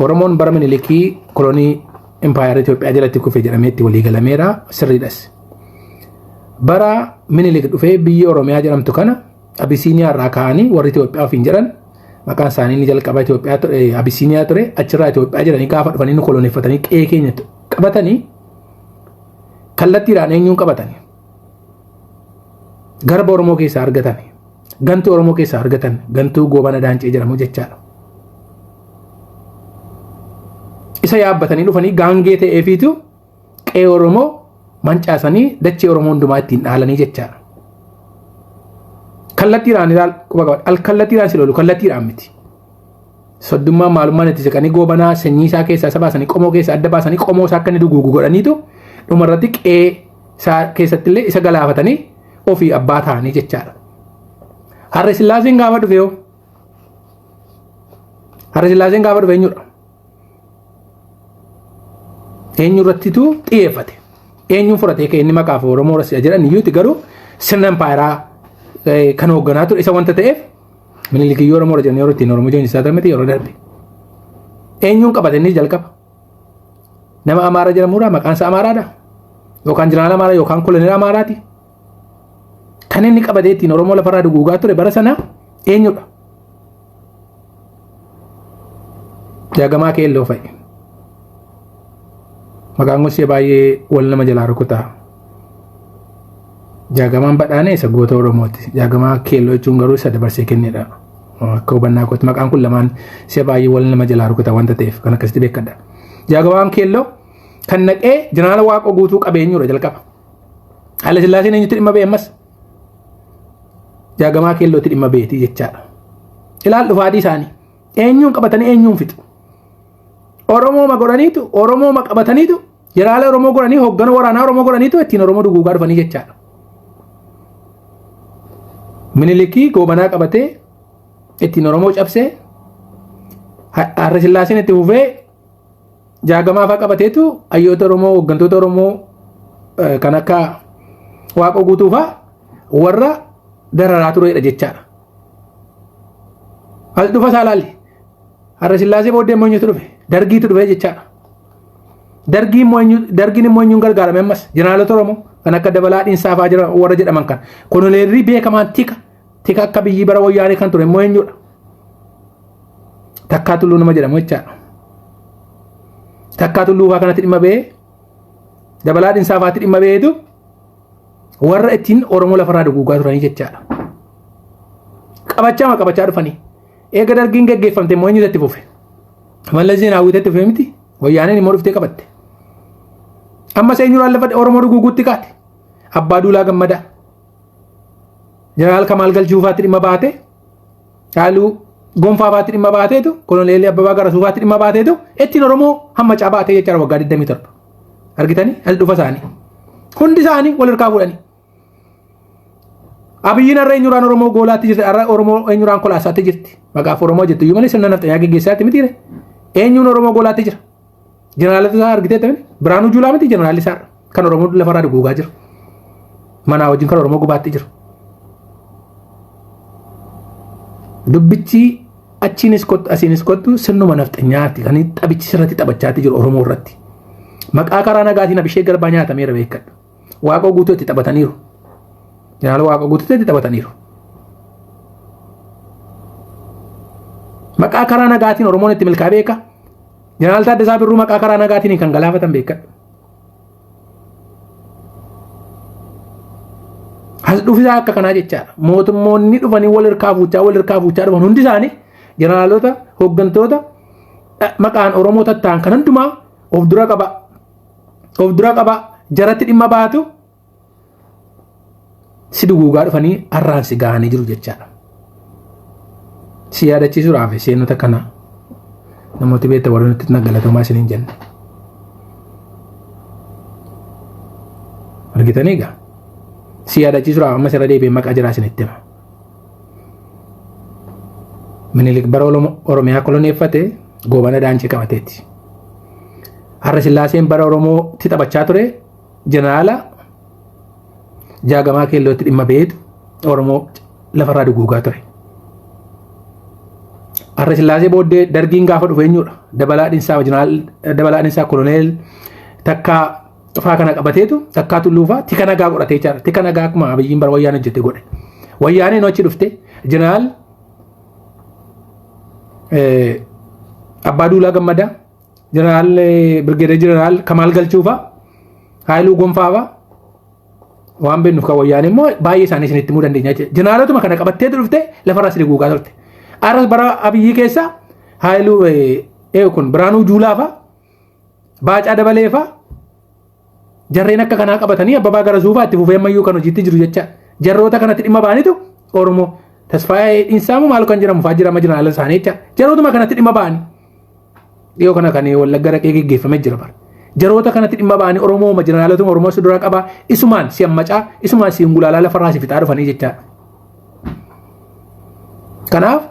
Oromoon bara Minilikii kolonii Empire Itoophiyaa jalatti kufee jedhameetti walii galameera sirriidhas. Bara Minilik dhufee biyya Oromiyaa jedhamtu kana Abisiiniyaa irraa ka'anii warri Itoophiyaa ofiin jedhan maqaan isaanii ni jalqaba Itoophiyaa ture Abisiiniyaa ture achirraa Itoophiyaa jedhanii gaafa dhufanii koloneeffatanii qe'ee keenya qabatanii kallattiidhaan eenyuun qabatanii garba Oromoo keessaa argatan gantuu Oromoo keessaa argatan gantuu Goobana Daancee jedhamu jechaadha. Isa yaabbatanii dhufanii gaangee ta'eefiitu qe'ee Oromoo mancaasanii dachee Oromoo hundumaa ittiin dhaalanii jechaadha. Kallattiidhaan kallattiidhaan si lolu kallattiidhaan miti. Soddummaa maalummaan itti siqanii Goobanaa sanyii isaa keessaa isa baasanii qomoo keessaa adda baasanii qomoo isaa akka inni duguugu godhaniitu dhumarratti qe'ee isaa keessatti illee isa galaafatanii ofii abbaa ta'anii jechaadha. Harre Sillaaseen gaafa dhufe yoo Harre Sillaaseen gaafa dhufe eenyudha? Eenyurrattitu xiyyeeffate. Eenyuun fudhatee ka'e inni maqaaf Oromoo Rasiyaa jedhan iyyuuti garuu sirna empaayiraa kan hoogganaa ture isa wanta ta'eef Minilikii Oromoo jedhanii yeroo ittiin Oromoo joonisaa ta'e yeroo darbe. Eenyuun qabate inni jalqaba? Nama Amaara jedhamudha maqaan isaa Amaaraadha. Yookaan Jeneraal Amaara yookaan Koloneel Amaaraati. Kan inni qabatee ittiin Oromoo lafarraa duguugaa ture bara sana eenyudha? Jaagamaa Keelloo fa'i. Maqaan gosa baay'ee wal nama jalaa rukutaa. Jaagamaan badhaanee isa goota Oromooti. Jaagamaa Keelloo jechuun garuu isa dabarsee kennedha. Akka hubannaa kootti maqaan kun lamaan isa baay'ee wal nama jalaa rukutaa wanta ta'eef kan akkasitti beekadha. Jaagamaan Keelloo kan naqee Jeneraal Waaqoo guutuu qabeenyudha jalqaba. Haile Sillaaseen eenyutti dhimma ba'e ammas? Jaagamaa Keellootti dhimma ba'eetii jechaadha. Ilaal dhufaatii isaanii. Eenyuun qabatanii eenyuun fixu? Oromoo ma godhaniitu Oromoo ma qabataniitu Jeneraal Oromoo godhanii hoggana waraanaa Oromoo godhaniitu ittiin Oromoo duguugaa dhufanii jechaadha. Minilikii Goobanaa qabatee ittiin Oromoo cabsee Harre Sillaaseen itti fufee Jaagamaa fa'aa qabateetu hayyoota Oromoo hooggantoota Oromoo kan akka Waaqoo guutuu fa'aa warra dararaa turedha jechaadha. As dhufa isaa laalli. Harre Sillaasee booddee immoo eenyutu dhufe? Dargiitu dhufe jechaadha. Dargiin immoo eenyuun gargaarame ammas Jeneraalota Oromoo kan akka Dabalaa Dhiinsaa fa'aa warra jedhaman kan Koloneelli beekamaan tika akka biyyi bara wayyaanee kan ture immoo eenyudha? Takkaa Tulluu nama jedhamu jechaadha. Takkaa Tulluu fa'aa kanatti dhimma ba'ee Dabalaa Dhiinsaa fa'aatti dhimma ba'eetu warra ittiin Oromoo lafarraa duguugaa turanii jechaadha. Qabachaa dhufanii. Eega dargiin geggeeffamte immoo eenyutu itti fufe? Mallas Zeenaawwiitu itti fufe miti? Wayyaaneen immoo dhuftee qabatte. Ammas eenyuraan lafa Oromoo duguuguutti kaate? Abbaa Duulaa Gammadaa. Jeneraal Kamaal Galchuu fa'aatti dhimma baate. Haaluu Gonfaa fa'aatti dhimma baateetu Koloneelli Abbabaa Garasuu fa'aatti dhimma baateetu ittiin Oromoo hammacaa baatee jechaadha waggaa 27. Argitanii? As dhufa isaanii. Hundi isaanii wal hirkaa fuudhanii. Abiyyiin har'a eenyuraan Oromoo goolaatti jirti har'a Oromoo eenyuraan kolaasaatti jirti. Maqaaf Oromoo jettu iyyuu malee sirna nafxanyaa geggeessaatti mitiire. Eenyuun Oromoo goolaatti jira. Jeneraalota isaa argiteetta miti. Biraanuu Juulaa miti jeneraalli isaa kan Oromoo lafarraa duguugaa jiru. Manaa wajjin kan Oromoo gubaatti jiru. Dubbichi achiinis kottu asiinis kottu sirnuma nafxanyaatti kan taphichi sirratti taphachaatti jiru Oromoo irratti. Maqaa karaa nagaatiin Abishee Garbaa nyaatameera beekadhu. Waaqoo guutuu itti taphataniiru. Jeneraal Waaqoo guutuu itti taphataniiru. Maqaa karaa nagaatiin Oromoon itti milkaa beeka. Jeneraal Taaddasaa Birruu maqaa karaa nagaatiin kan galaafatan beekadhu. As dhufisaa akka kanaa jechaadha. Mootummoonni dhufanii wal hirkaa fuuchaa dhufan hundi isaanii jeneraalota hooggantoota maqaan Oromoo tattaan kan hundumaa of dura qaba jaratti dhimma baatu si duguugaa dhufanii har'aan si gahanii jiru jechaadha. Si yaadachiisuudhaaf seenota kana namooti beektaa warra nuti nagalatamaa isiniin jenne. Argitanii egaa si yaadachiisuudhaaf amma sirra deebi'ee maqaa jiraa isinitti hima. Minilik bara Oromiyaa koloneeffate Goobana Daancee qabateetti. Harre Sillaaseen bara Oromootti taphachaa ture jeneraala Jaagamaa Keellootti dhimma ba'eetu Oromoo lafarraa duguugaa ture. Har'a Sillaasee booddee dargiin gaafa dhufe eenyudha? Dabalaa Dinsaa koloneel takkaa faa kana qabateetu takkaa tulluufaa tika nagaa godhatee jira. Tika nagaa akkuma Abiyyiin bara Wayyaanee hojjete godhe. Wayyaaneen achi dhufte jeneraal Abbaa Duulaa Gammadaa, jeneraal Birgeedee jeneraal Kamaal Galchuufaa, Haayiluu Gonfaafaa waan beeknuuf kan Wayyaanee immoo baay'ee isaanii isinitti himuu dandeenya jechuudha. Jeneraalotuma kana qabattee dhufte lafarraa sirrii guugaa turte. Arras bara Abiyyii keessa Haayiluu kun Biraanuu Juulaafaa, Baacaa Dabaleefaa jarreen akka kanaa qabatanii Abbabaa Garasuufaa itti fufee ammayyuu kan hojiitti jiru jecha. Jarroota kanatti dhimma ba'anitu Oromoo Tasfaayee Dhiinsaamu maal kan jedhamu fa'aa jirama jeneraala isaanii jecha. Jarrootuma kanatti dhimma ba'anii dhiyoo kana kan Wallagga dhaqee geggeeffamee jira bara. Jarroota kanatti dhimma ba'anii Oromoo jeneraalotuma Oromoo sudura qabaa isumaan si ammacaa isumaan si ngulaalaa lafarraa si fixaa dhufanii jecha. Kanaaf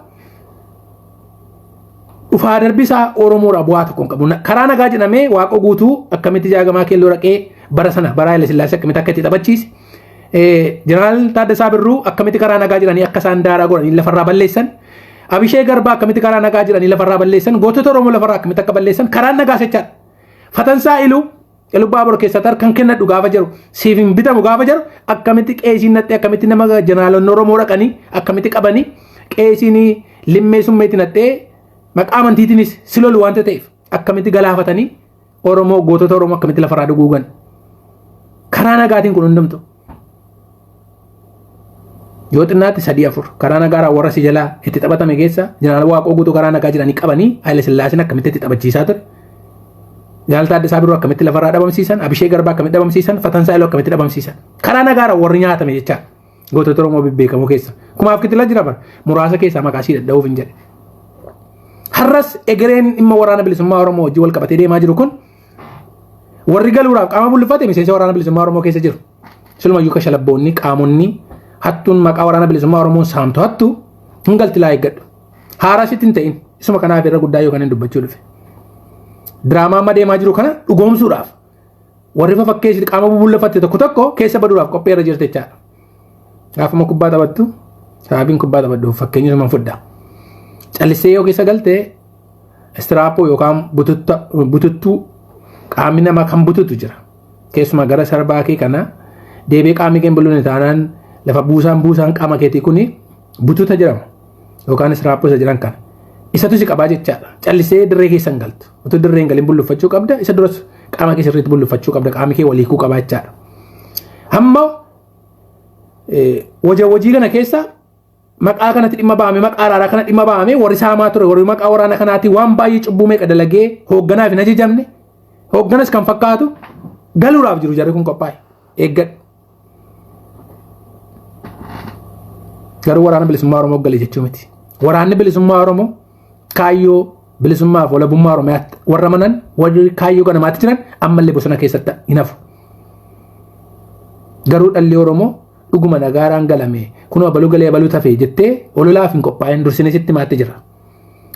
dhufaa darbisaa Oromoodhaa bu'aa tokko hin qabu. Karaa nagaa jedhamee Waaqoo guutuu akkamitti jaagamaa keelloo dhaqee bara sana bara Haile Sillaasee akkamitti akka itti taphachiise. Jeneraal Taaddasaa Birruu akkamitti karaa nagaa jedhanii akka isaan daaraa godhanii lafarraa balleessan. Abishee Garbaa akkamitti karaa nagaa jedhanii lafarraa balleessan. Gootota Oromoo lafarraa akkamitti akka balleessan karaa nagaa jechaadha. Fatansaa Iluu Elubbaa Boro keessatti harkaan kennadhu gaafa jiru siif hin bitamu gaafa jiru akkamitti qeesiin naxxee akkamitti nama jeneraalonni Oromoo dhaqanii akkamitti qabanii qeesiin limmee summeetti naxxee maqaa amantiitiinis si lolu waanta ta'eef akkamitti galaafatanii Oromoo gootota Oromoo akkamitti lafarraa duguugan karaa nagaatiin kun hundumtu yoo xinnaatti 3-4 karaa nagaa warra si jalaa itti taphatame keessa jeneraal Waaqoo guutuu karaa nagaa jedhanii qabanii Haile Sillaaseen akkamitti itti taphachiisaa ture. Jeneraal Taaddasaa Birruu akkamitti lafarraa dhabamsiisan, Abishee Garbaa akkamitti dhabamsiisan, Fatansaa Iluu akkamitti dhabamsiisan. Karaa nagaa warri nyaatame jecha gootota Oromoo bebbeekamoo keessa. Kumaaf kitila jira bara muraasa keessaa maqaa ishii dadha'uuf hin jedhe. Har'as egereen dhimma waraana bilisummaa Oromoo wajjin wal qabatee deemaa jiru kun warri galuudhaaf qaama bullifate miseensa waraana bilisummaa Oromoo keessa jiru. Silumayyuu ka shalabboonni qaamonni hattuun maqaa waraana bilisummaa Oromoo saamtu hattu hin galti laa eeggadhu. Haaraasitti hin ta'in isuma kanaaf irra guddaa yookaan hin dubbachuu dhufe. Diraamaa amma deemaa jiru kana dhugoomsuudhaaf warri fakkeessi qaama bubullafatte tokko tokko keessa baduudhaaf qophii irra jirte jechaadha. Gaafuma kubbaa taphattu sababiin kubbaa taphadhuuf fakkeenyi suman fuddaa. Callisee yoo keessa galtee istiraappoo yookaan bututtuu qaamni namaa kan bututu jira. Keessumaa gara sarbaa kee kana deebee qaamni kee bulluun taanaan lafa buusaan qaama keetii kuni bututa jedhama yookaan istiraappoo isa jiran kana. Isatu si qabaa jechaadha. Callisee dirree keessa hin galtu. Otoo dirree hin galin bulluffachuu qabda. Isa duras qaama kee sirriitti bulluffachuu qabda. Qaamni kee waliikuu qabaa jechaadha. Hamma hojii kana keessa maqaa kanatti dhimma ba'ame maqaa araaraa kana dhimma ba'ame warri saamaa ture warri maqaa waraana kanaatti waan baay'ee cubbuu meeqa dalagee hoogganaaf hin ajajamne hoogganas kan fakkaatu galuudhaaf jiru jarri kun qophaa'e eeggadhu. Garuu waraana bilisummaa Oromoo galee jechuu miti. Waraanni bilisummaa Oromoo kaayyoo bilisummaaf walabummaa Oromiyaatti warra manan warri kaayyoo ganamaatti jiran ammallee bosona keessatti hin hafu. Garuu dhalli Oromoo dhuguma nagaaraan galame kunoo baluu galee baluu tafee jettee ololaaf hin qophaa'in dursine sitti maatte jira.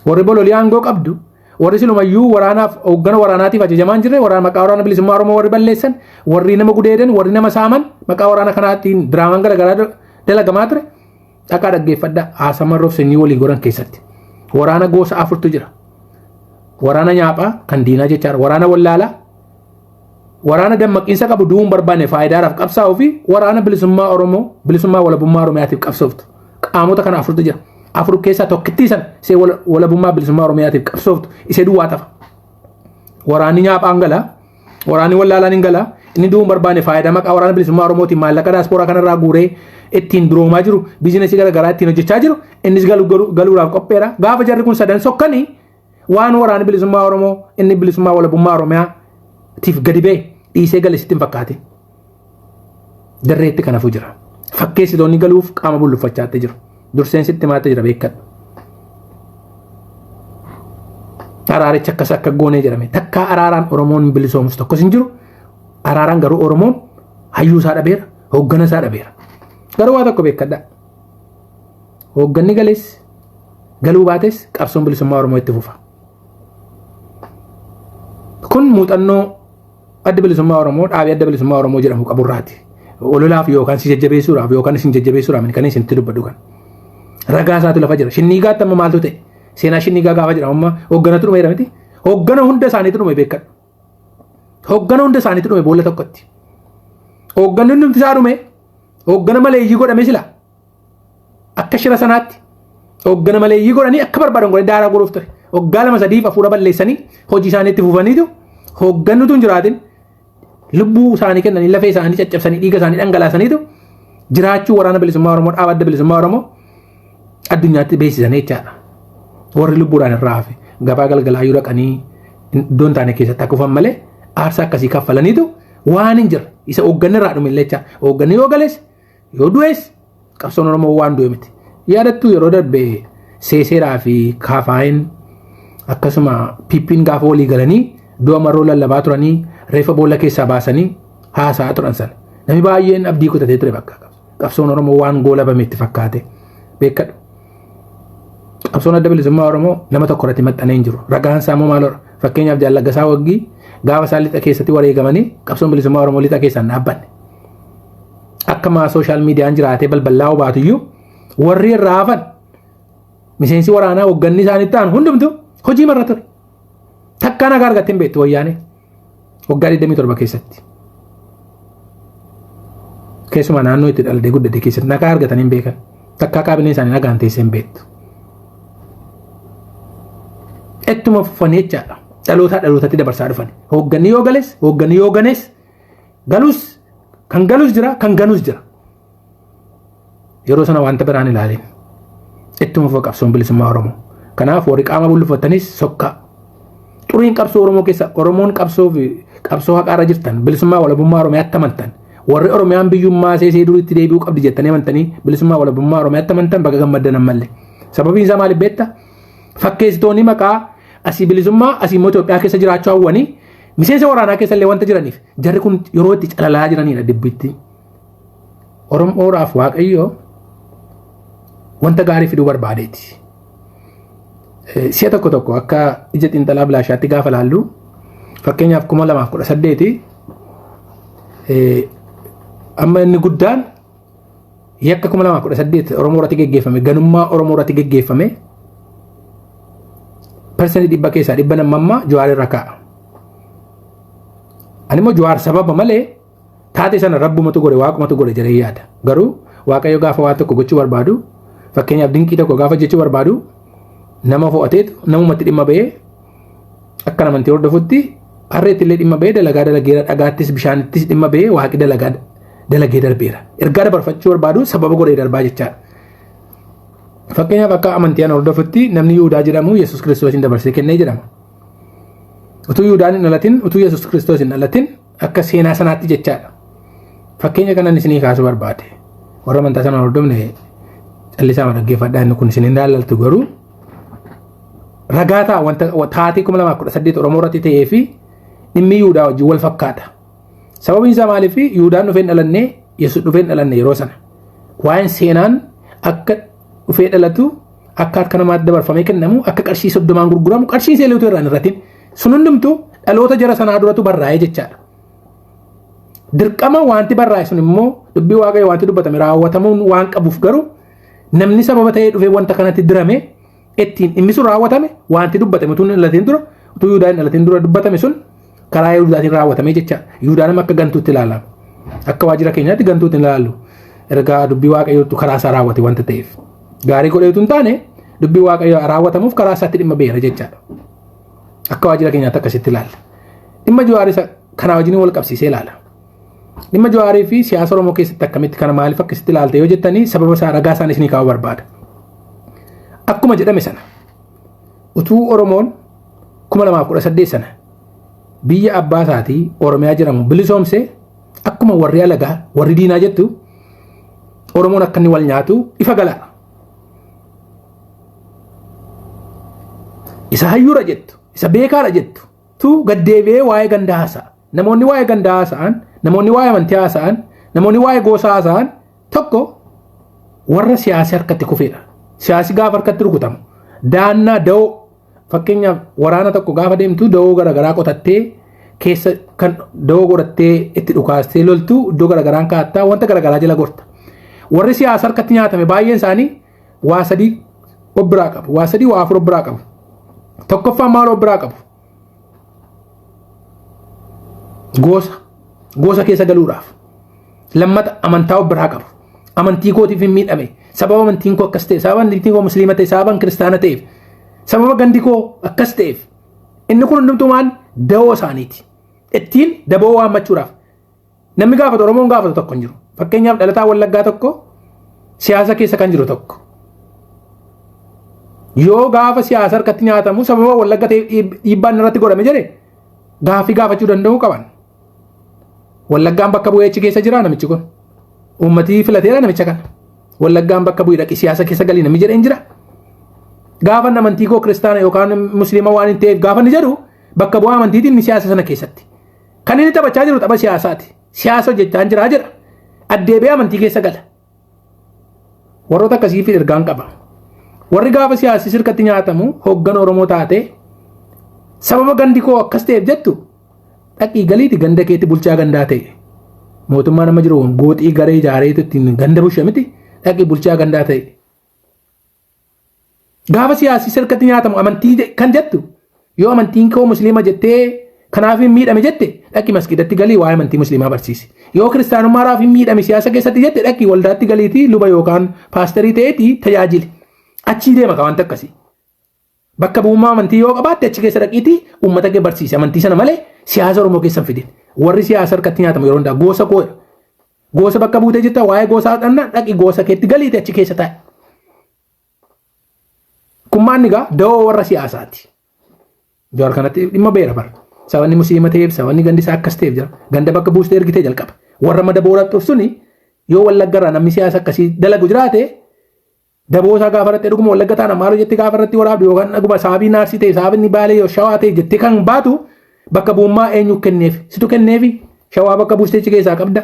Warri bololii aangoo qabdu warri silumayyuu waraanaaf hooggana waraanaatiif ajajamaan jirre waraana maqaa waraana bilisummaa Oromoo warri balleessan warri nama gudeedan warri nama saaman maqaa waraana kanaatiin diraamaan garaagaraa dalagamaa ture dhaqaa dhaggeeffadha haasamarroof sanyii walii goran keessatti. Waraana gosa 4tu jira. Waraana nyaaphaa kan diinaa jechaadha. Waraana wallaalaa waraana dammaqiinsa qabu du'uun barbaanne faayidaadhaaf qabsaa'uu fi waraana bilisummaa Oromoo bilisummaa walabummaa Oromiyaatiif qabsooftu. Qaamota kana 4tu jira. 4 keessaa tokkittii san see walabummaa bilisummaa Oromiyaatiif qabsooftu isee duwwaa tafa. Waraanni nyaaphaan galaa, waraanni wallaalaan hin galaa, inni du'uun barbaanne faayidaa maqaa waraana bilisummaa Oromootiin maallaqa daaspooraa kanarraa guuree ittiin duroomaa jiru biizinasii garaagaraa ittiin hojjechaa jiru innis galuudhaaf qopheera. Gaafa jarri kun sadan sokkanii waan waraana bilisummaa Oromoo inni bilisummaa walabummaa Oromiyaatiif gadi ba'e dhiisee gale sitti hin fakkaate. Darreetti kanaafuu jira. Fakkeessitoonni galuuf qaama bulluffachaatti jiru. Durseen sitti maatte jira beekadhu. Araaricha akkas akka goonee jedhame takkaa araaraan Oromoon bilisoomus tokkos hin jiru. Araaraan garuu Oromoon hayyuu isaa dhabeera, hooggana isaa dhabeera. Garuu waa tokko beekadha. Hoogganni galees galuu baates qabsoon bilisummaa Oromoo itti fufa. Kun muuxannoo adda bilisummaa Oromoo dhaabii adda bilisummaa Oromoo jedhamu qaburraati. Ololaaf yookaan si jajjabeessuudhaaf yookaan isin jajjabeessuudhaaf kan isin itti dubbadhu kan. Ragaa isaatu lafa jira. Shinniigaatti amma maaltu ta'e? Seenaa shinni gaafa jedhamu amma hoogganatu dhume jedhamti. Hooggana hunda isaaniitu dhume beekadhu. Hooggana hunda isaaniitu dhume boolla tokkotti. Hoogganni hundi isaa dhume hooggana maleeyyii godhame sila. Akka shira sanaatti hooggana maleeyyii godhanii akka barbaadan godhanii daaraa godhuuf ture. Hoggaa 2-3 hafuura balleessanii hojii isaaniitti fufaniitu hooggannutu hin jiraatin lubbuu isaanii kennanii lafee isaanii caccabsanii dhiiga isaanii dhangalaasaniitu jiraachuu waraana bilisummaa Oromoo dhaaba adda bilisummaa Oromoo addunyaatti beeksisanii jechaadha. Warri lubbuudhaan irraa hafe gabaa galgalaayyuu dhaqanii iddoon taane keessatti akka kufan malee aarsaa akkasii kaffalaniitu waan hin jirre isa hoogganni irraa dhume illee jecha hoogganni yoo galees yoo du'ees qabsoon Oromoo waan du'e miti. Yaadattuu yeroo darbe seeseeraa fi kaafaayin akkasuma piippiin gaafa walii galanii du'a marroo lallabaa turanii reefa boolla keessaa baasanii haasaa turan sana. Namni baay'een abdii kutatee ture bakka qabsoon Oromoo waan goolabame itti fakkaate beekadhu. Qabsoon adda bilisummaa Oromoo nama tokko irratti maxxanee hin jiru. Ragaan isaa immoo maaloo fakkeenyaaf Jaallaggasaa Waggii gaafa isaan lixa keessatti wareegamanii qabsoon bilisummaa Oromoo lixa keessaan dhaabbanne. Akkuma sooshaal miidiyaan jiraatee balbalaa baatuyyuu warri irraa hafan miseensi waraanaa hoogganni isaanii ta'an hundumtu hojii marra ture. Takkaa nagaa argattee hin beektu wayyaanee waggaa 27 keessatti. Keessumaa naannoo itti dhalatee guddate keessatti nagaa argatanii hin beekan. Takkaa kaabinee isaanii nagaan teessee hin beektu. Ettuma fufanii jechaadha. Dhalootaa dhalootatti dabarsaa dhufan. Hoogganni yoo gales, hoogganni yoo ganes galus kan galus jira, kan ganus jira. Yeroo sana wanta biraan ilaaleen. Ittuma fufa qabsoon bilisummaa Oromoo. Kanaaf warri qaama bullufattanis sokkaa. Xuriin qabsoo Oromoo keessa Oromoon qabsoo haqaarra jirtan bilisummaa walabummaa Oromiyaatti amantan. Warri Oromiyaan biyyummaa seesee duriitti deebi'uu qabdi jettanii amantanii bilisummaa walabummaa Oromiyaatti amantan baga gammaddan ammallee. Sababiin isaa maaliif beektaa? Fakkeessitoonni maqaa asii bilisummaa asii immoo Itoophiyaa keessa jiraachuu hawwanii miseensa waraanaa keessa illee wanta jiraniif jarri kun yeroo itti calalaa jiranidha dibbitti. Oromoodhaaf Waaqayyoo wanta gaarii fiduu barbaadeeti. Si'a tokko akka ija xiinxalaa bilaashaatti gaafa laallu fakkeenyaaf 2018 amma inni guddaan yakka 2018 Oromoo irratti geggeeffame ganummaa Oromoo irratti geggeeffame persentii 100 keessaa 100 namammaa Jawaar irra kaa'a. Ani immoo Jawaar sababa malee taate sana rabbumatu godhe waaqumatu godhe jedhee yaada. Garuu Waaqayyo gaafa waa tokko gochuu barbaadu fakkeenyaaf dinqii tokko gaafa jechuu barbaadu nama fo'ateetu namumatti dhimma ba'ee akka namantii hordofutti harreetti illee dhimma ba'ee dalagaa dalageera dhagaattis bishaanittis dhimma ba'ee waaqi dalagee darbeera. Ergaa dabarfachuu barbaadu sababa godhee darbaa jechaadha. Fakkeenyaaf akka amantiin hordofutti namni Yihudaa jedhamu Yesuus Kiristoosiin dabarsee kennee jedhama. Utuu Yihudaan hin dhalatin utuu Yesuus Kiristoos hin dhalatin akka seenaa sanaatti jechaadha. Fakkeenya kanan isinii kaasuu barbaade. Warra amantaa sana hordofne callisaa dhaggeeffadhaa inni kun isin hin ilaaltu garuu ragaa ta'a wanta taatee 2018 Oromoo irratti ta'ee fi dhimmi Yihudaa wajjin wal fakkaata. Sababiin isaa maaliif Yihudaan dhufee hin dhalanne Yesuus dhufee hin dhalanne yeroo sana. Waa'een seenaan akka dhufee dhalatu akka harka namaatti dabarfamee kennamu akka qarshii 30 gurguramu qarshii seeleetu irraan irratiin sun hundumtuu dhaloota jara sanaa duratu barraa'ee jechaadha. Dirqama wanti barraa'e sun immoo dubbii Waaqayyoo wanti dubbatame raawwatamuun waan qabuuf garuu namni sababa ta'ee dhufee wanta kanatti dirame ittiin dhimmi sun raawwatame wanti dubbatame utuu hin dhalatin dura utuu Yihudaan hin dhalatin dura dubbatame sun karaa Yihudaatiin raawwatame jechaadha. Yihudaan akka gantuutti ilaalama. Akka waajjira keenyaatti gantuutti ilaallu. Ergaa dubbii Waaqayyootu karaa isaa raawwate wanta ta'eef. Gaarii godheetu hin taane dubbii Waaqayyoo raawwatamuuf karaa isaatti dhimma beera jechaadha. Akka waajjira keenyaatti akkasitti ilaalla. Dhimma Jawaarii kanaa wajjin wal qabsiisee ilaala. Dhimma Jawaarii fi siyaasa Oromoo keessatti akkamitti kana maaliif akkasitti ilaalte yoo jettanii sababa isaa ragaa isaan isinii kaa'uu barbaada. Akkuma jedhame sana utuu Oromoon 2018 sana biyya abbaa isaatii Oromiyaa jedhamu bilisoomsee akkuma warri alagaa warri diinaa jettu Oromoon akka inni wal nyaatu ifa gala. Isa hayyuura jettu, isa beekaadha jettu, tu gaddeebi'ee waa'ee gandaa haasa'a. Namoonni waa'ee gandaa haasa'an, namoonni waa'ee amantii haasa'an, namoonni waa'ee gosaa haasa'an tokko warra siyaasii harkatti kufeedha. Siyaasii gaafa harkatti rukutamu. Daannaa da'oo fakkeenyaaf waraana tokko gaafa deemtu da'oo garaagaraa qotattee keessa kan da'oo godhattee itti dhukaastee loltu iddoo garaagaraan kaa'attaa wanta garaagaraa jala gorta. Warri siyaasa harkatti nyaatame baay'een isaanii waa sadii of biraa qabu. Waa sadii waa afur of biraa qabu. Tokkoffaan maal of biraa qabu? Gosa keessa galuudhaaf. Lammata amantaa of biraa qabu. Amantii kootiif hin miidhame. Sababa amantiin koo akkas ta'e, sababa amantiin koo musliima ta'e, sababa kiristaana ta'eef, sababa gandi koo akkas ta'eef. Inni kun hundumtuu maal da'oo isaaniiti. Ittiin daboo waammachuudhaaf. Namni gaafatu Oromoon gaafatu tokko hin jiru. Fakkeenyaaf dhalataa Wallaggaa tokko siyaasa keessa kan jiru tokko. Yoo gaafa siyaasa harkatti nyaatamu sababa Wallagga ta'e dhiibbaan irratti godhame jedhe gaafii gaafachuu danda'uu qaban. Wallaggaan bakka bu'ee achi keessa jira namichi kun. Uummatii filateera namicha kana. Wallaggaan bakka bu'ee dhaqi siyaasa keessa galii namni jedhee hin jira. Gaafa amantii koo kiristaana yookaan musliima waan hin ta'eef gaafa inni jedhu bakka bu'aa amantiitiin ni siyaasa sana keessatti. Kan inni taphachaa jiru tapha siyaasaati. Siyaasa hojjechaa hin jiraa jedha. Addeebi'ee amantii keessa gala. Warroota akkasii fi ergaan qaba. Warri gaafa siyaasii sirkatti nyaatamu hooggan Oromoo taate sababa gandi koo akkas ta'eef jettu dhaqii galiiti ganda keetti bulchaa gandaa ta'e. Mootummaa nama jiru gooxii garee ijaareetu ittiin ganda bushe miti dhaqii bulchaa gandaa ta'e. Gaafa siyaasii sirkatti nyaatamu amantii kan jettu yoo amantiin koo musliima jettee kanaaf hin miidhame jette dhaqii masgidatti galii waa'ee amantii musliimaa barsiisi. Yoo kiristaanummaadhaaf hin miidhame siyaasa keessatti jette dhaqii waldaatti galiitii luba yookaan paasterii ta'eetii tajaajili. Achii deema ka wanta akkasii. Bakka bu'ummaa amantii yoo qabaatte achi keessa dhaqiitii uummata kee barsiisi. Amantii sana malee siyaasa Oromoo keessa hin fidin. Warri siyaasa harkatti nyaatamu yeroo hundaa gosa koo gosa bakka buutee jirta waa'ee gosaa dhanna dhaqii gosa keetti galiitii achi keessa taa'e. Kun maal egaa da'oo warra siyaasaati. Joor kanatti dhimma beera bara. Sabanni musliima ta'eef sabanni gandi isaa akkas ta'eef jira. Ganda bakka buustee ergitee jalqaba. Warra madaboodhaaf suni yoo Wallaggarraa namni siyaasa akkasii dalagu jiraate daboo isaa gaafa irratti dhuguma Wallagga taana maal jettee gaafa irratti waraabdu yookaan dhuguma saabii naarsii ta'e saabni baalee yoo shawaa ta'e jettee kan baatu bakka bu'ummaa eenyu kenneef situ kenneefi shawaa bakka buustee achi keessaa qabda.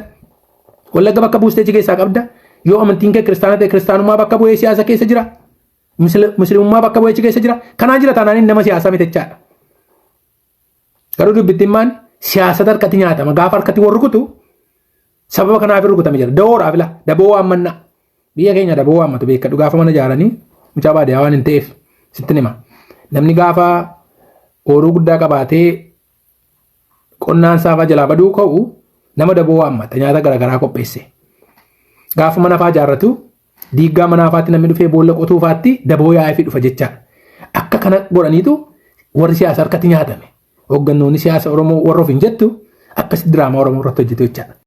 Wallagga bakka buustee achi keessaa qabda. Yoo amantiin kee kiristaana ta'e kiristaanummaa bakka bu'ee siyaasa keessa jira. Musliimummaa bakka bu'ee achi keessa jira. Kanaan jira taanaan nama siyaasaa mitechaadha. Garuu dubbittiin maan siyaasa harkatti nyaatama gaafa harkatti warri rukutu sababa kanaaf rukutame jira. Dawoodhaaf ila daboo waammannaa. Biyya keenya daboo waammatu beekadhu gaafa mana ijaaranii mucaa baadiyyaa waan hin ta'eef sitti nima. Namni gaafa ooruu guddaa qabaatee qonnaan saafaa jalaa baduu ka'u nama daboo waammata nyaata garaagaraa qopheesse. Gaafa mana faa ijaarratu diiggaa mana faatti namni dhufee boolla qotuufaatti daboo yaa'ee fi dhufa jecha. Akka kana godhaniitu warri siyaasa harkatti nyaatame. Hooggannoonni siyaasa Oromoo warra of hin jettu akkasitti diraamaa Oromoo irratti hojjetu jechaadha.